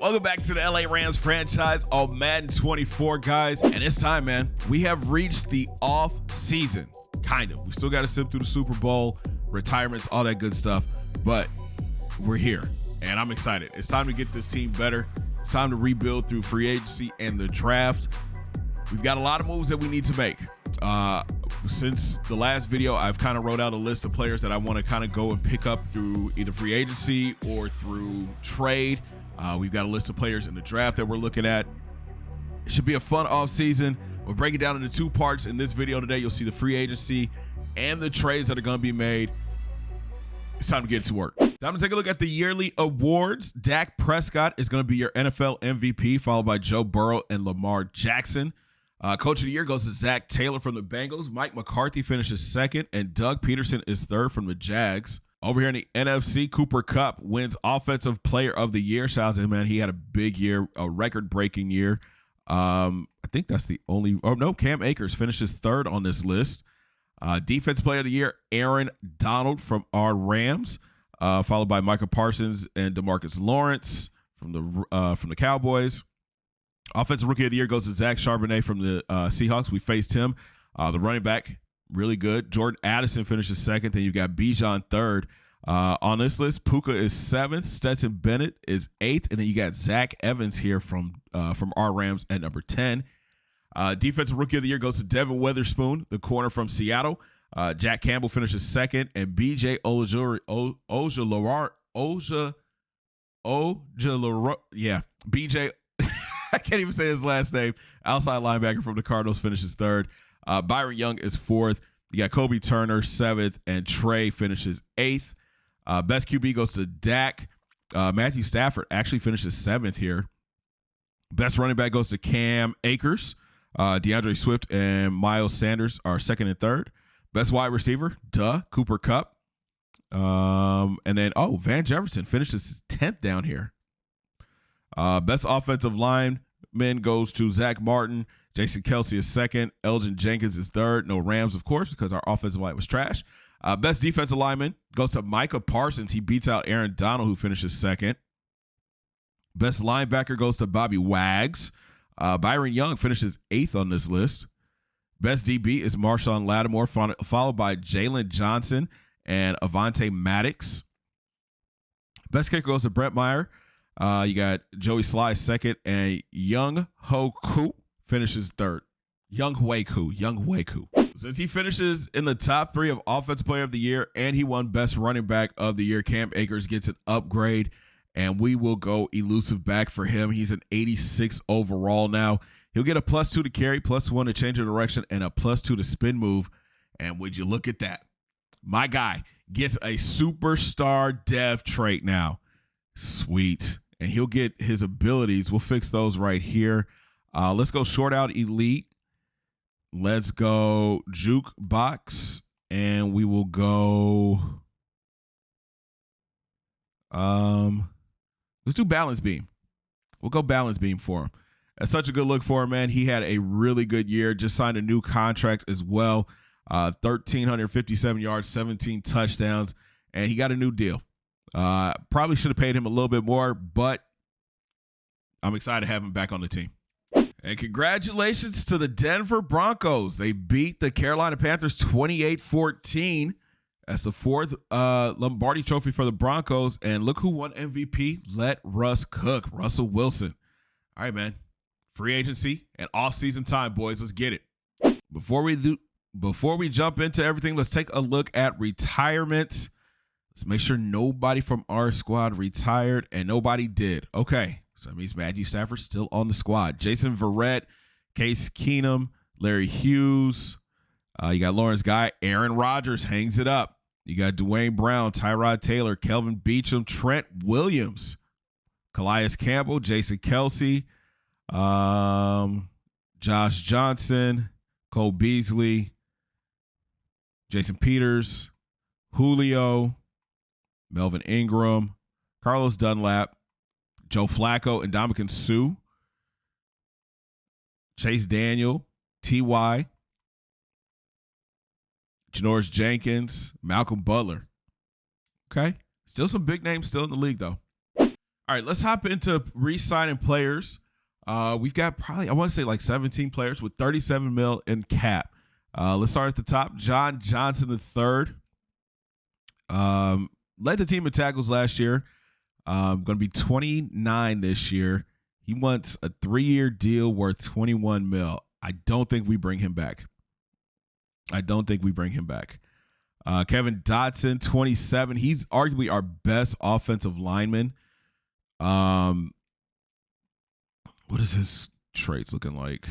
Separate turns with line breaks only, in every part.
Welcome back to the LA Rams franchise on Madden 24, guys. And it's time, man. We have reached the off season. Kind of. We still got to sit through the Super Bowl, retirements, all that good stuff. But we're here, and I'm excited. It's time to get this team better. It's time to rebuild through free agency and the draft. We've got a lot of moves that we need to make. Since the last video, I've kind of wrote out a list of players that I want to kind of go and pick up through either free agency or through trade. We've got a list of players in the draft that we're looking at. It should be a fun offseason. We'll break it down into two parts. In this video today, you'll see the free agency and the trades that are going to be made. It's time to get to work. Time to take a look at the yearly awards. Dak Prescott is going to be your NFL MVP, followed by Joe Burrow and Lamar Jackson. Coach of the year goes to Zach Taylor from the Bengals. Mike McCarthy finishes second, and Doug Peterson is third from the Jags. Over here in the NFC, Cooper Kupp wins Offensive Player of the Year. Shout out to him, man. He had a big year, a record-breaking year. I think that's the only – oh, no, Cam Akers finishes third on this list. Defense Player of the Year, Aaron Donald from our Rams, followed by Micah Parsons and DeMarcus Lawrence from the Cowboys. Offensive Rookie of the Year goes to Zach Charbonnet from the Seahawks. We faced him. The running back, really good. Jordan Addison finishes second. Then you've got Bijan third. On this list, Puka is seventh. Stetson Bennett is eighth. And then you got Zach Evans here from our Rams at number 10. Defensive Rookie of the Year goes to Devin Witherspoon, the corner from Seattle. Jack Campbell finishes second. And B.J. B.J. I can't even say his last name. Outside linebacker from the Cardinals finishes third. Byron Young is fourth. You got Kobe Turner seventh, and Trey finishes eighth. Best QB goes to Dak. Matthew Stafford actually finishes seventh here. Best running back goes to Cam Akers. DeAndre Swift and Miles Sanders are second and third. Best wide receiver, Cooper Kupp. And then, Van Jefferson finishes 10th down here. Best offensive lineman goes to Zach Martin. Jason Kelsey is second. Elgin Jenkins is third. No Rams, of course, because our offensive line was trash. Best defensive lineman goes to Micah Parsons. He beats out Aaron Donald, who finishes second. Best linebacker goes to Bobby Wags. Byron Young finishes eighth on this list. Best DB is Marshawn Lattimore, followed by Jalen Johnson and Avonte Maddox. Best kicker goes to Brett Meyer. You got Joey Sly second, and Young Ho Koo finishes third. Young Hwei Koo. Since he finishes in the top three of Offensive Player of the Year and he won Best Running Back of the Year, Cam Akers gets an upgrade, and we will go elusive back for him. He's an 86 overall now. He'll get a +2 to carry, +1 to change of direction, and a +2 to spin move. And would you look at that? My guy gets a superstar dev trait now. Sweet. And he'll get his abilities. We'll fix those right here. Let's go short out elite. Let's go juke box. And we will go. Let's do balance beam. We'll go balance beam for him. That's such a good look for him, man. He had a really good year. Just signed a new contract as well. 1,357 yards, 17 touchdowns. And he got a new deal. Probably should have paid him a little bit more, but I'm excited to have him back on the team. And congratulations to the Denver Broncos. They beat the Carolina Panthers 28-14. That's the fourth Lombardi trophy for the Broncos. And look who won MVP. Let Russ cook. Russell Wilson. All right, man. Free agency and off-season time, boys. Let's get it. Before we jump into everything, let's take a look at retirement. Let's make sure nobody from our squad retired, and nobody did. Okay, so that means Matthew Stafford's still on the squad. Jason Verrett, Case Keenum, Larry Hughes. You got Lawrence Guy. Aaron Rodgers hangs it up. You got Dwayne Brown, Tyrod Taylor, Kelvin Beachum, Trent Williams, Calais Campbell, Jason Kelsey, Josh Johnson, Cole Beasley, Jason Peters, Julio, Melvin Ingram, Carlos Dunlap, Joe Flacco, and Ndamukong Suh, Chase Daniel, T.Y., Janoris Jenkins, Malcolm Butler. Okay. Still some big names still in the league, though. All All right, let's hop into re-signing players. We've got probably, I want to say like 17 players with 37 mil in cap. Let's start at the top. John Johnson III. Led the team in tackles last year. Going to be 29 this year. He wants a 3-year deal worth 21 mil. I don't think we bring him back. Kevin Dotson, 27. He's arguably our best offensive lineman. What is his traits looking like?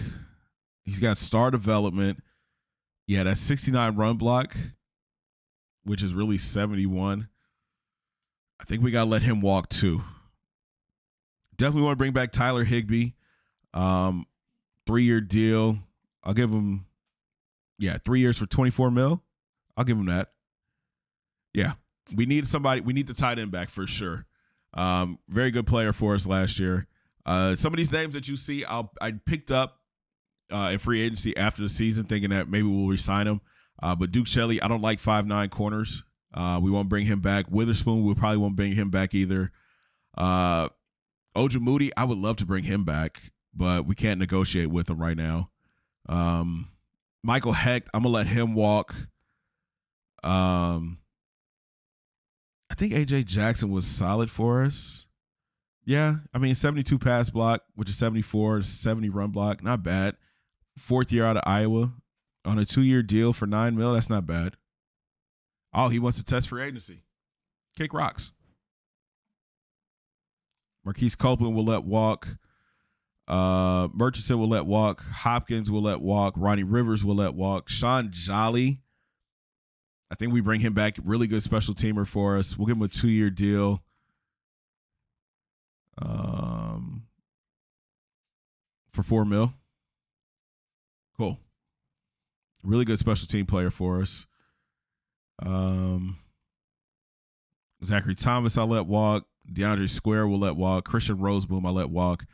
He's got star development. Yeah, that's 69 run block, which is really 71. I think we got to let him walk too. Definitely want to bring back Tyler Higbee. 3-year deal. I'll give him, 3 years for 24 mil. I'll give him that. Yeah, we need somebody. We need the tight end back for sure. Very good player for us last year. Some of these names that you see, I picked up in free agency after the season, thinking that maybe we'll re-sign him. But Duke Shelley, I don't like 5'9" corners. We won't bring him back. Witherspoon, we probably won't bring him back either. Oja Moody, I would love to bring him back, but we can't negotiate with him right now. Michael Hecht, I'm going to let him walk. I think A.J. Jackson was solid for us. Yeah, I mean, 72 pass block, which is 74, 70 run block. Not bad. 4th year out of Iowa on a 2-year deal for $9 million. That's not bad. Oh, he wants to test free agency. Kick rocks. Marquise Copeland will let walk. Murchison will let walk. Hopkins will let walk. Ronnie Rivers will let walk. Sean Jolly, I think we bring him back. Really good special teamer for us. We'll give him a 2-year deal. For $4 million. Cool. Really good special team player for us. Zachary Thomas, I'll let walk. DeAndre Square will let walk. Christian Roseboom, I'll let walk.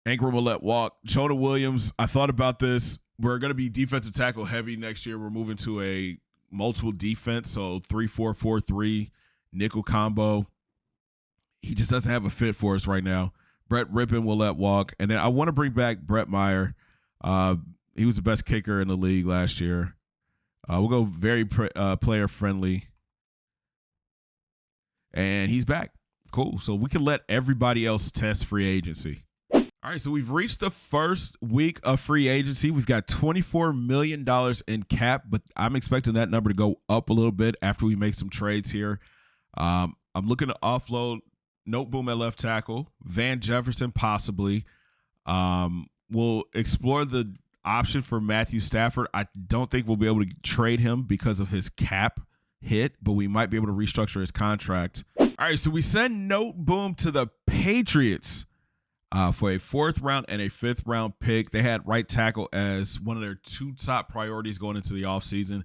Ankrum will let walk. Jonah Williams, I thought about this. We're going to be defensive tackle heavy next year. We're moving to a multiple defense, so 3-4-4-3 nickel combo. He just doesn't have a fit for us right now. Brett Rippon will let walk. And then I want to bring back Brett Meyer. He was the best kicker in the league last year. We'll go very player friendly. And he's back. Cool. So we can let everybody else test free agency. All right. So we've reached the first week of free agency. We've got $24 million in cap, but I'm expecting that number to go up a little bit after we make some trades here. I'm looking to offload Noteboom at left tackle, Van Jefferson possibly. We'll explore the option for Matthew Stafford. I don't think we'll be able to trade him because of his cap hit, but we might be able to restructure his contract. All right, so we send Noteboom to the Patriots for a 4th round and a 5th round pick. They had right tackle as one of their 2 top priorities going into the offseason.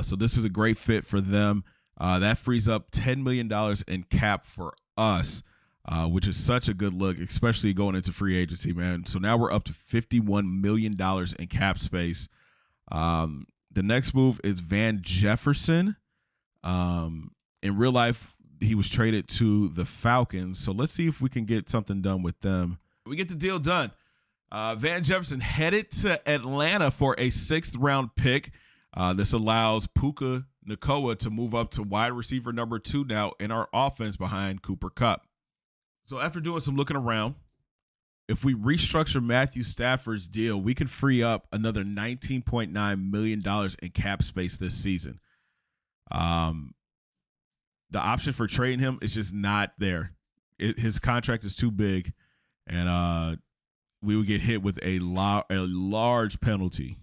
So this is a great fit for them. That frees up $10 million in cap for us, which is such a good look, especially going into free agency, man. So now we're up to $51 million in cap space. The next move is Van Jefferson. In real life, he was traded to the Falcons. So let's see if we can get something done with them. We get the deal done. Van Jefferson headed to Atlanta for a 6th round pick. This allows Puka Nacua to move up to wide receiver number 2 now in our offense behind Cooper Kupp. So after doing some looking around, if we restructure Matthew Stafford's deal, we can free up another $19.9 million in cap space this season. The option for trading him is just not there. His contract is too big, and we would get hit with a large penalty.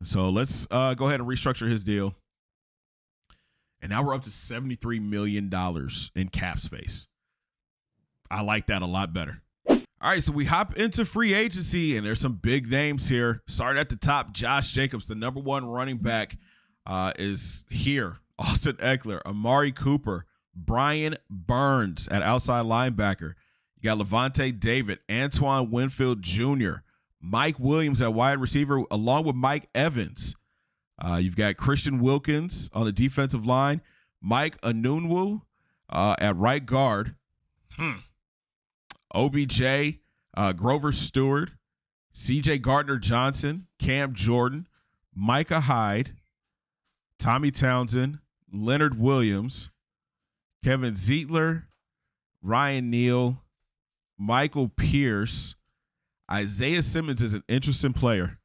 So let's go ahead and restructure his deal. And now we're up to $73 million in cap space. I like that a lot better. All right, so we hop into free agency, and there's some big names here. Start at the top, Josh Jacobs, the number 1 running back, is here. Austin Eckler, Amari Cooper, Brian Burns at outside linebacker. You got Levante David, Antoine Winfield Jr., Mike Williams at wide receiver, along with Mike Evans. You've got Christian Wilkins on the defensive line, Mike Anunwu at right guard. OBJ, Grover Stewart, CJ Gardner-Johnson, Cam Jordan, Micah Hyde, Tommy Townsend, Leonard Williams, Kevin Zeitler, Ryan Neal, Michael Pierce. Isaiah Simmons is an interesting player.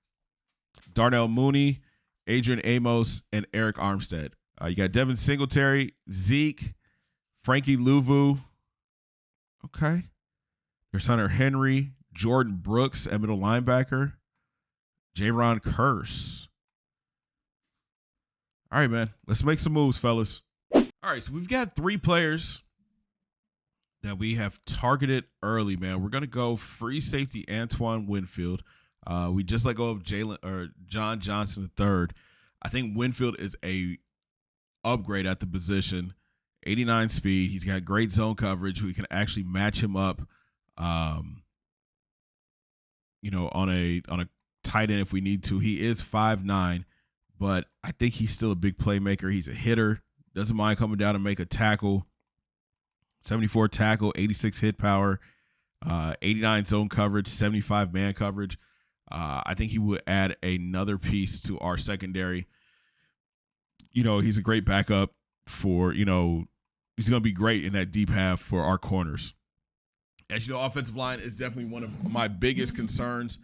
Darnell Mooney, Adrian Amos, and Eric Armstead. You got Devin Singletary, Zeke, Frankie Louvu. Okay. There's Hunter Henry, Jordan Brooks at middle linebacker, Jaron Curse. All right, man. Let's make some moves, fellas. All right, so we've got 3 players that we have targeted early, man. We're going to go free safety Antoine Winfield. We just let go of John Johnson III. I think Winfield is a upgrade at the position. 89 speed. He's got great zone coverage. We can actually match him up, on a tight end if we need to. He is 5'9", but I think he's still a big playmaker. He's a hitter. Doesn't mind coming down and make a tackle. 74 tackle, 86 hit power, 89 zone coverage, 75 man coverage. I think he would add another piece to our secondary. He's a great backup for, he's going to be great in that deep half for our corners. As you know, offensive line is definitely one of my biggest concerns.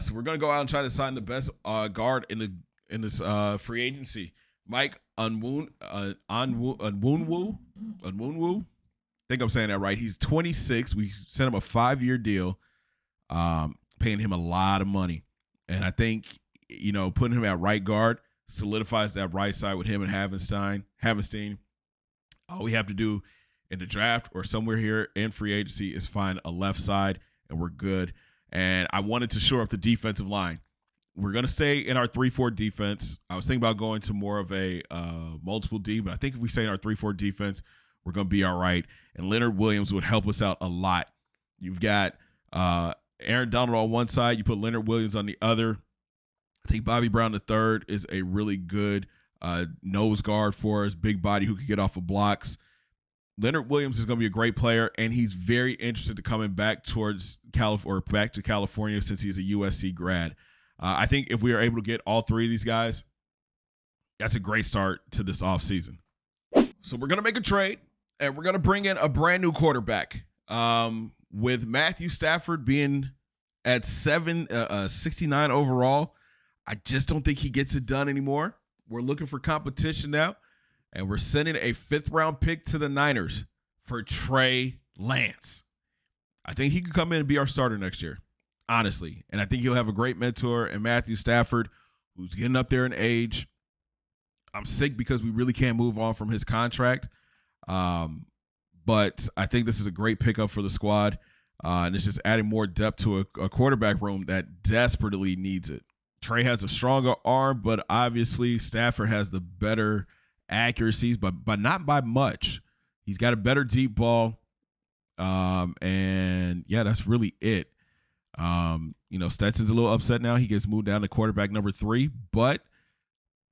So we're going to go out and try to sign the best guard in this free agency. Mike Onwunwu. I think I'm saying that right. He's 26. We sent him a 5-year deal, paying him a lot of money. And I think, putting him at right guard solidifies that right side with him and Havenstein. All we have to do in the draft or somewhere here in free agency is find a left side, and we're good. And I wanted to shore up the defensive line. We're going to stay in our 3-4 defense. I was thinking about going to more of a multiple D, but I think if we stay in our 3-4 defense, we're going to be all right. And Leonard Williams would help us out a lot. You've got Aaron Donald on one side. You put Leonard Williams on the other. I think Bobby Brown III is a really good nose guard for us, big body who can get off of blocks. Leonard Williams is going to be a great player, and he's very interested to coming back back to California since he's a USC grad. I think if we are able to get all 3 of these guys, that's a great start to this offseason. So we're going to make a trade, and we're going to bring in a brand new quarterback. With Matthew Stafford being at 69 overall, I just don't think he gets it done anymore. We're looking for competition now, and we're sending a 5th-round pick to the Niners for Trey Lance. I think he could come in and be our starter next year, honestly. And I think he'll have a great mentor in Matthew Stafford, who's getting up there in age. I'm sick because we really can't move on from his contract. But I think this is a great pickup for the squad. And it's just adding more depth to a quarterback room that desperately needs it. Trey has a stronger arm, but obviously Stafford has the better accuracies, but not by much. He's got a better deep ball. And yeah, that's really it. Stetson's a little upset now. He gets moved down to quarterback number 3, but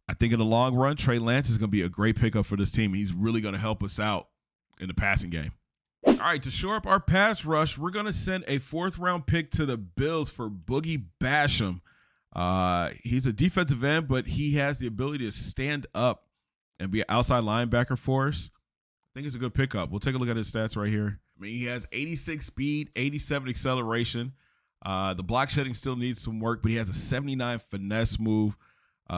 I think in the long run, Trey Lance is going to be a great pickup for this team. He's really going to help us out in the passing game. All right, to shore up our pass rush, we're going to send a 4th-round pick to the Bills for Boogie Basham. He's a defensive end, but he has the ability to stand up and be an outside linebacker for us. I think it's a good pickup. We'll take a look at his stats right here. I mean, he has 86 speed, 87 acceleration. The block shedding still needs some work, but he has a 79 finesse move,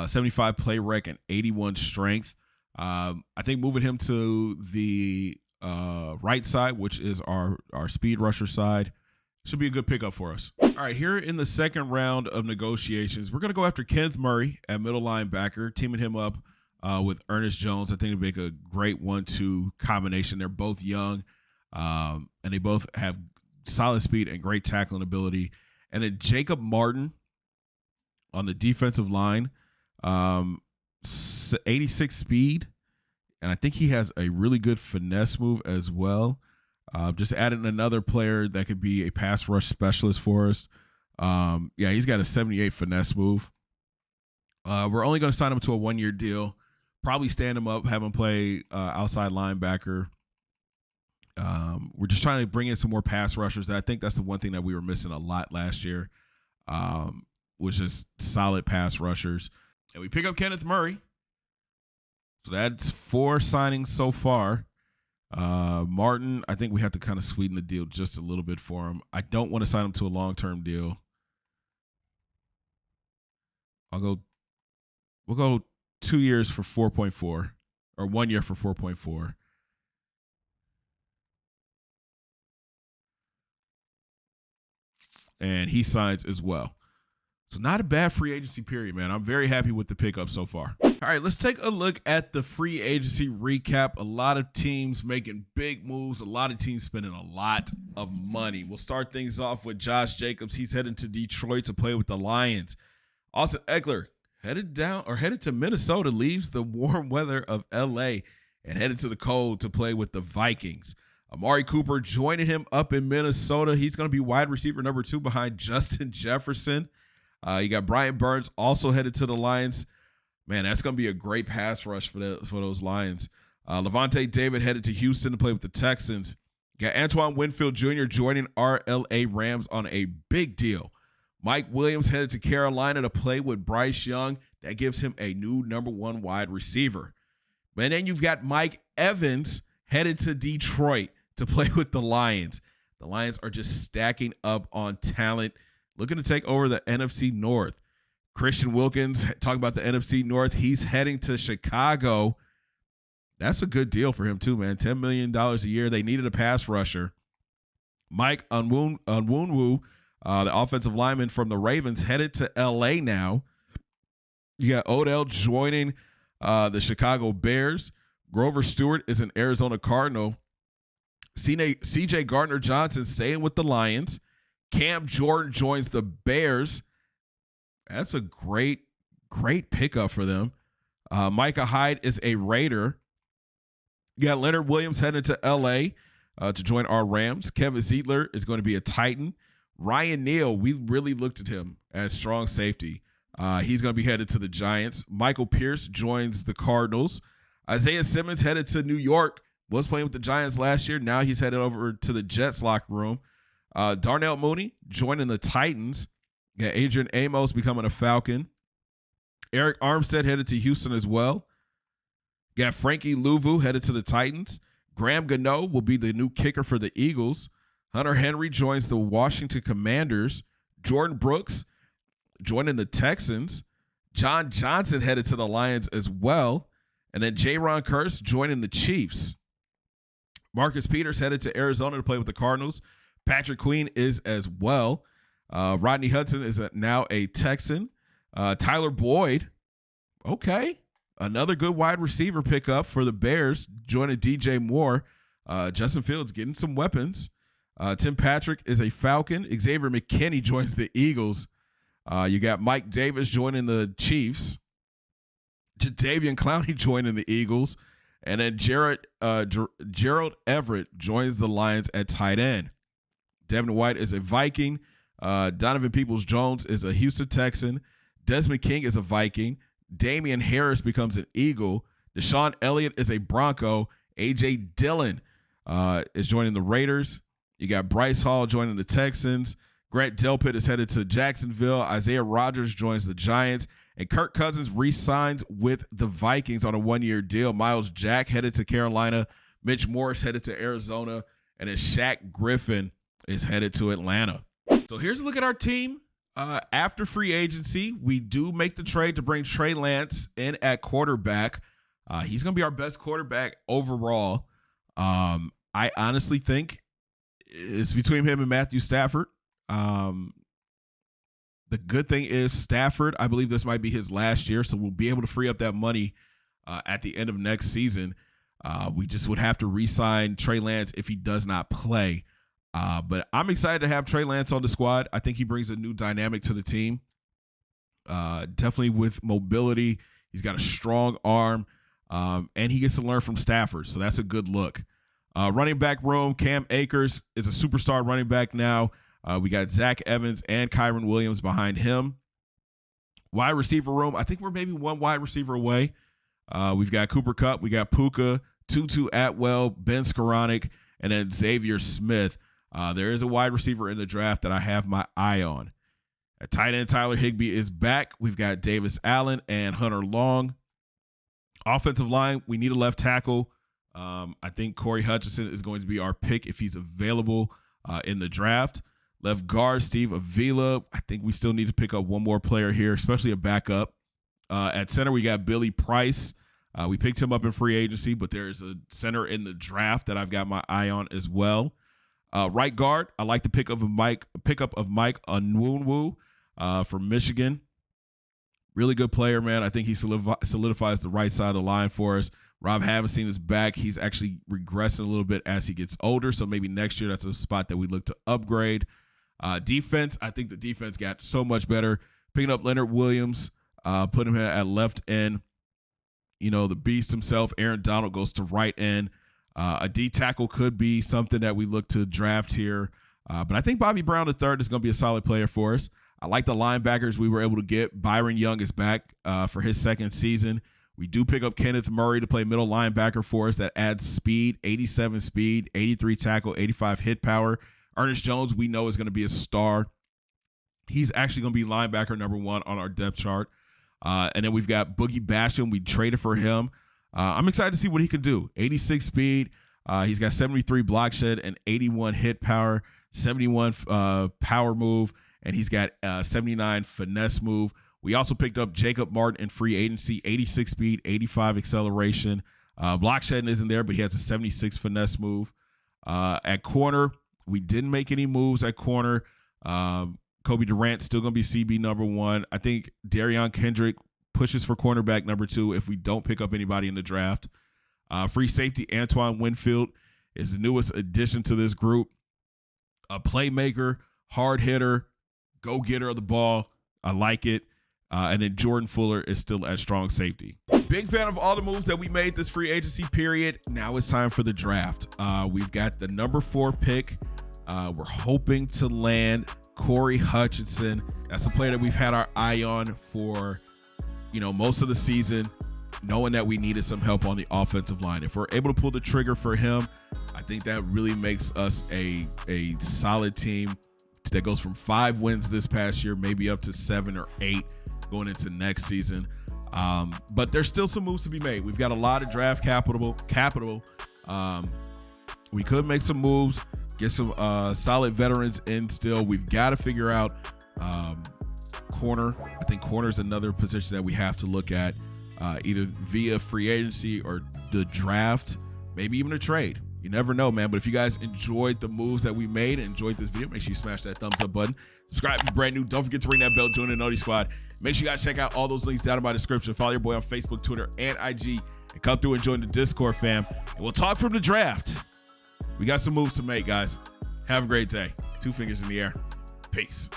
75 play rec, and 81 strength. I think moving him to the right side, which is our speed rusher side, should be a good pickup for us. All right, here in the 2nd round of negotiations, we're going to go after Kenneth Murray at middle linebacker, teaming him up with Ernest Jones. I think it'd make a great 1-2 combination. They're both young, and they both have solid speed and great tackling ability. And then Jacob Martin on the defensive line, 86 speed, and I think he has a really good finesse move as well. Just adding another player that could be a pass rush specialist for us. He's got a 78 finesse move. We're only going to sign him to a 1-year deal. Probably stand him up, have him play outside linebacker We're just trying to bring in some more pass rushers. I think that's the one thing that we were missing a lot last year, was just solid pass rushers. And we pick up Kenneth Murray. So that's 4 signings so far. Martin, I think we have to kind of sweeten the deal just a little bit for him. I don't want to sign him to a long-term deal. We'll go 2 years for 4.4, or 1 year for 4.4. And he signs as well. So not a bad free agency period, man. I'm very happy with the pickup so far. All right, let's take a look at the free agency recap. A lot of teams making big moves. A lot of teams spending a lot of money. We'll start things off with Josh Jacobs. He's heading to Detroit to play with the Lions. Austin Eckler headed to Minnesota, leaves the warm weather of LA and headed to the cold to play with the Vikings. Amari Cooper joining him up in Minnesota. He's going to be wide receiver number 2 behind Justin Jefferson. You got Brian Burns also headed to the Lions. Man, that's going to be a great pass rush for those Lions. Levante David headed to Houston to play with the Texans. You got Antoine Winfield Jr. joining our LA Rams on a big deal. Mike Williams headed to Carolina to play with Bryce Young. That gives him a new number 1 wide receiver. And then you've got Mike Evans headed to Detroit to play with the Lions. The Lions are just stacking up on talent, looking to take over the NFC North. Christian Wilkins, talking about the NFC North, he's heading to Chicago. That's a good deal for him too, man. $10 million a year. They needed a pass rusher. Mike Onwunwu, the offensive lineman from the Ravens, headed to L.A. now. You got Odell joining the Chicago Bears. Grover Stewart is an Arizona Cardinal. C.J. Gardner-Johnson staying with the Lions. Cam Jordan joins the Bears. That's a great pickup for them. Micah Hyde is a Raider. You got Leonard Williams headed to L.A. To join our Rams. Kevin Zeitler is going to be a Titan. Ryan Neal, we really looked at him as strong safety. He's going to be headed to the Giants. Michael Pierce joins the Cardinals. Isaiah Simmons headed to New York. Was playing with the Giants last year. Now he's headed over to the Jets locker room. Darnell Mooney joining the Titans. Yeah, Adrian Amos becoming a Falcon. Eric Armstead headed to Houston as well. Got Frankie Louvu headed to the Titans. Graham Gano will be the new kicker for the Eagles. Hunter Henry joins the Washington Commanders. Jordan Brooks joining the Texans. John Johnson headed to the Lions as well. And then Jaron Kearse joining the Chiefs. Marcus Peters headed to Arizona to play with the Cardinals. Patrick Queen is as well. Rodney Hudson is now a Texan. Tyler Boyd, okay. Another good wide receiver pickup for the Bears, joining DJ Moore. Justin Fields getting some weapons. Tim Patrick is a Falcon. Xavier McKinney joins the Eagles. You got Mike Davis joining the Chiefs. Jadeveon Clowney joining the Eagles. And then Gerald Everett joins the Lions at tight end. Devin White is a Viking. Donovan Peoples-Jones is a Houston Texan. Desmond King is a Viking. Damian Harris becomes an Eagle. Deshaun Elliott is a Bronco. A.J. Dillon is joining the Raiders. You got Bryce Hall joining the Texans. Grant Delpit is headed to Jacksonville. Isaiah Rodgers joins the Giants. And Kirk Cousins re-signs with the Vikings on a 1-year deal. Miles Jack headed to Carolina. Mitch Morse headed to Arizona. And then Shaq Griffin is headed to Atlanta. So here's a look at our team. After free agency, we do make the trade to bring Trey Lance in at quarterback. He's going to be our best quarterback overall. I honestly think it's between him and Matthew Stafford. The good thing is Stafford, I believe this might be his last year, so we'll be able to free up that money at the end of next season. We just would have to re-sign Trey Lance if he does not play. But I'm excited to have Trey Lance on the squad. I think he brings a new dynamic to the team. Definitely with mobility. He's got a strong arm, and he gets to learn from Stafford, so that's a good look. Running back room, Cam Akers is a superstar running back now. We got Zach Evans and Kyron Williams behind him. Wide receiver room, I think we're maybe one wide receiver away. We've got Cooper Kupp, we got Puka, Tutu Atwell, Ben Skoranek, and then Xavier Smith. There is a wide receiver in the draft that I have my eye on. At tight end, Tyler Higbee is back. We've got Davis Allen and Hunter Long. Offensive line, we need a left tackle. I think Corey Hutchinson is going to be our pick if he's available in the draft. Left guard, Steve Avila. I think we still need to pick up one more player here, especially a backup. At center, we got Billy Price. We picked him up in free agency, but there is a center in the draft that I've got my eye on as well. Right guard, I like the pickup of Mike Onwunwu from Michigan. Really good player, man. I think he solidifies the right side of the line for us. Rob Havenstein is back. He's actually regressing a little bit as he gets older, so maybe next year that's a spot that we look to upgrade. Defense, I think the defense got so much better. Picking up Leonard Williams, putting him at left end. You know, the beast himself, Aaron Donald, goes to right end. A D tackle could be something that we look to draft here. But I think Bobby Brown III is going to be a solid player for us. I like the linebackers we were able to get. Byron Young is back for his second season. We do pick up Kenneth Murray to play middle linebacker for us. That adds speed, 87 speed, 83 tackle, 85 hit power. Ernest Jones, we know, is going to be a star. He's actually going to be linebacker number 1 on our depth chart. And then we've got Boogie Basham. We traded for him. I'm excited to see what he can do. 86 speed. He's got 73 block shed and 81 hit power, 71 power move, and he's got 79 finesse move. We also picked up Jacob Martin in free agency, 86 speed, 85 acceleration. Block shedding isn't there, but he has a 76 finesse move. At corner, we didn't make any moves at corner. Kobe Durant still going to be CB number 1. I think Darion Kendrick pushes for cornerback number 2 if we don't pick up anybody in the draft. Free safety Antoine Winfield is the newest addition to this group. A playmaker, hard hitter, go-getter of the ball. I like it. And then Jordan Fuller is still at strong safety. Big fan of all the moves that we made this free agency period. Now it's time for the draft. We've got the number 4 pick. We're hoping to land Corey Hutchinson. That's a player that we've had our eye on for, most of the season, knowing that we needed some help on the offensive line. If we're able to pull the trigger for him, I think that really makes us a solid team that goes from 5 wins this past year, maybe up to 7 or 8 going into next season. But there's still some moves to be made. We've got a lot of draft capital. We could make some moves, get some solid veterans in still. We've got to figure out corner. I think corner is another position that we have to look at, either via free agency or the draft, maybe even a trade. You never know, man. But if you guys enjoyed the moves that we made and enjoyed this video, make sure you smash that thumbs up button. Subscribe if you're brand new. Don't forget to ring that bell, join the Naughty Squad. Make sure you guys check out all those links down in my description. Follow your boy on Facebook, Twitter, and IG. And come through and join the Discord, fam. And we'll talk from the draft. We got some moves to make, guys. Have a great day. 2 fingers in the air. Peace.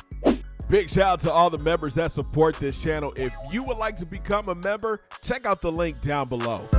Big shout out to all the members that support this channel. If you would like to become a member, check out the link down below.